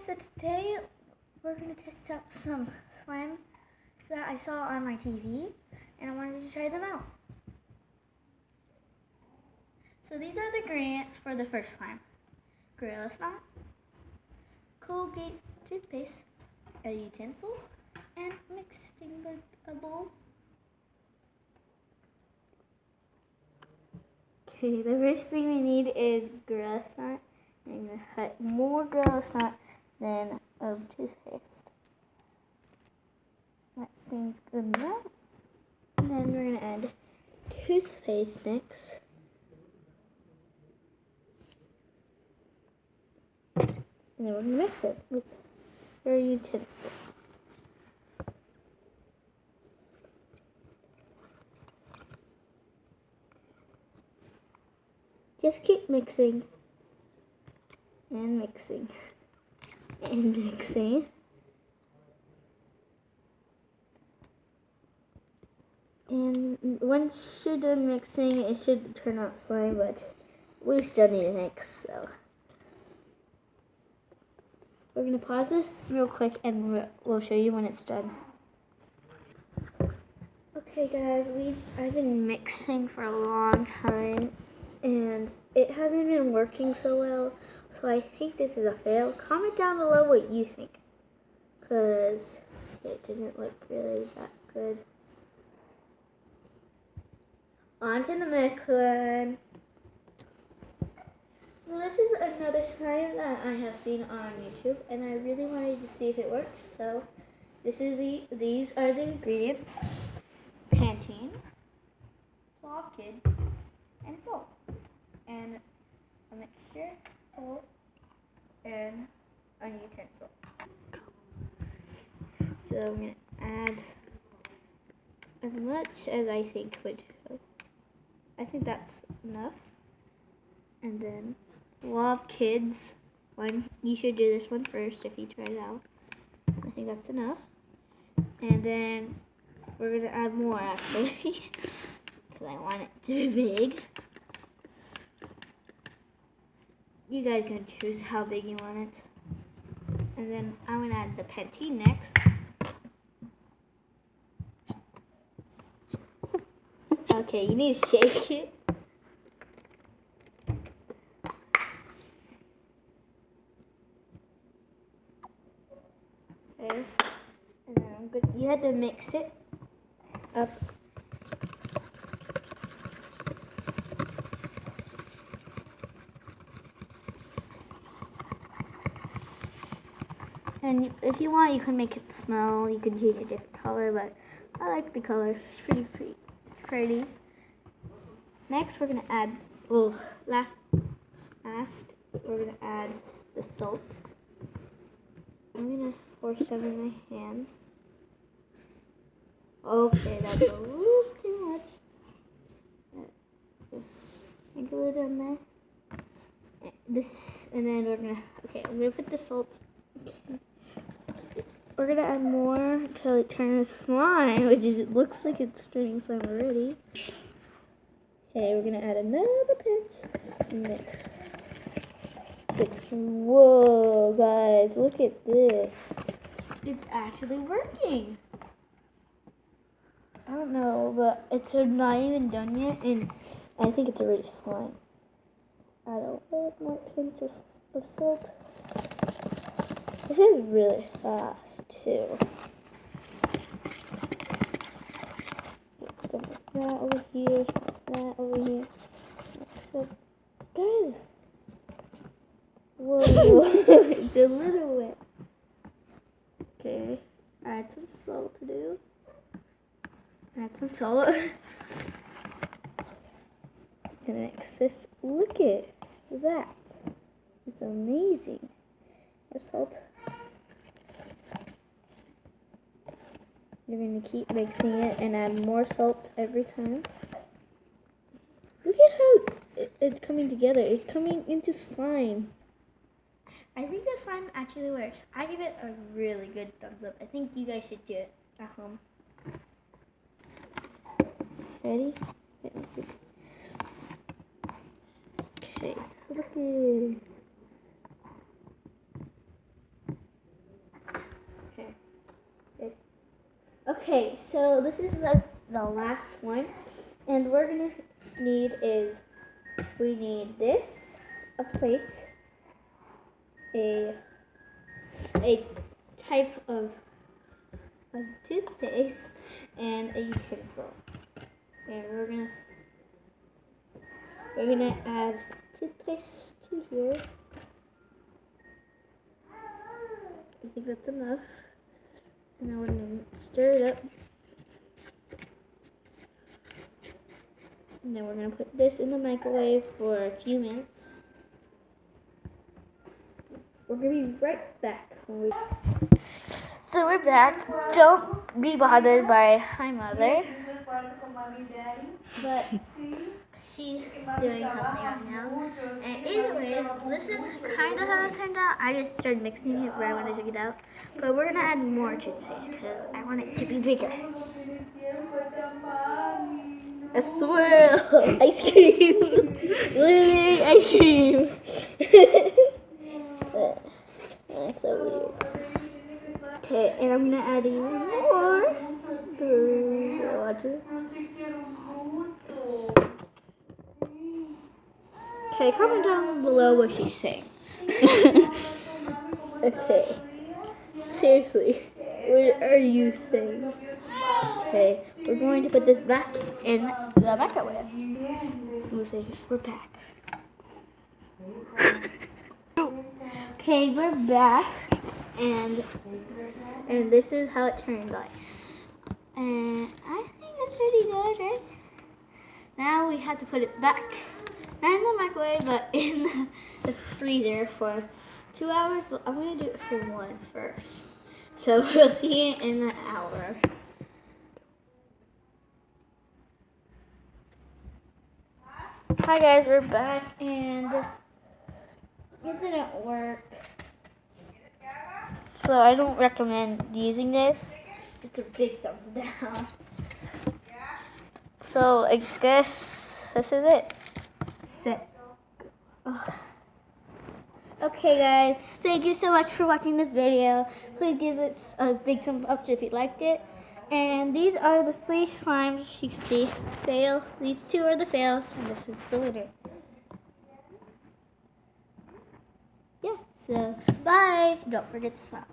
So today we're going to test out some slime that I saw on my TV, and I wanted to try them out. So these are the ingredients for the first slime: Gorilla Snot, Colgate toothpaste, a utensil, and mixing bowl. Okay, the first thing we need is Gorilla Snot. I'm going to cut more Gorilla Snot than of toothpaste. That seems good enough. And then we're going to add toothpaste next. And then we're going to mix it with our utensil. Just keep mixing and mixing and mixing. And once you're done mixing, it should turn out slime, but we still need to mix, so we're going to pause this real quick and we'll show you when it's done. Okay guys, I've been mixing for a long time and it hasn't been working so well, so I think this is a fail. Comment down below what you think, because it didn't look really that good. On to the next one. So this is another slime that I have seen on YouTube, and I really wanted to see if it works. So these are the ingredients: Pantene, Suave Kids, and salt, and a mixture bowl, and a utensil. So I'm gonna add as much as I think would go. I think that's enough. And then Suave Kids one. You should do this one first if you try it out. I think that's enough. And then we're gonna add more actually, because I want it to be big. You guys can choose how big you want it. And then I'm gonna add the Pantene next. Okay, you need to shake it. Okay. And then I'm good. You had to mix it up. And if you want, you can make it smell. You can change a different color, but I like the color. It's pretty. Next, we're gonna add. Well, last, we're gonna add the salt. I'm gonna pour some in my hands. Okay, that's a little too much. Just sprinkle it in there. And then we're gonna. Okay, I'm gonna put the salt. Okay. We're gonna add more until it turns slime, which is, it looks like it's turning slime already. Okay, we're gonna add another pinch. Mix. Whoa, guys, look at this. It's actually working. I don't know, but it's not even done yet, and I think it's already slime. Add a little more pinches of salt. This is really fast, too. Get some of that over here, that over here. So, guys. Whoa, it's a little wet. Okay, add some salt to do. Add some salt. Gonna mix this. Look at that. It's amazing. More salt. You're gonna keep mixing it and add more salt every time. Look at how it's coming together. It's coming into slime. I think the slime actually works. I give it a really good thumbs up. I think you guys should do it at home. Ready? Okay, look at Okay, so this is the last one, and we're gonna need is we need this, a plate, a type of toothpaste, and a utensil. And we're gonna add toothpaste to here. I think that's enough. And then we're gonna stir it up. And then we're gonna put this in the microwave for a few minutes. We're gonna be right back when we. So we're back. Don't be bothered by my mother, but she's doing something right now. And anyways, this is kind of how it turned out. I just started mixing it right when I took it out. But we're gonna add more toothpaste because I want it to be bigger. A swirl, ice cream, literally ice cream. That's so weird. Okay, and I'm gonna add even more water. Okay, comment down below what she's saying. Okay, seriously, what are you saying? Okay, we're going to put this back in the microwave. We'll say we're back. Okay, we're back, and this is how it turns out. And I think it's pretty good, right? Now we have to put it back, not in the microwave, but in the freezer for 2 hours. But I'm gonna do it for 1 first. So we'll see it in an hour. Hi guys, we're back, and it didn't work. So I don't recommend using this. It's a big thumbs down. So I guess this is it. Set. Okay guys, thank you so much for watching this video. Please give it a big thumbs up if you liked it. And these are the 3 slimes you can see. Fail. These 2 are the fails, and this is the winner. Yeah, so bye. Don't forget to smile.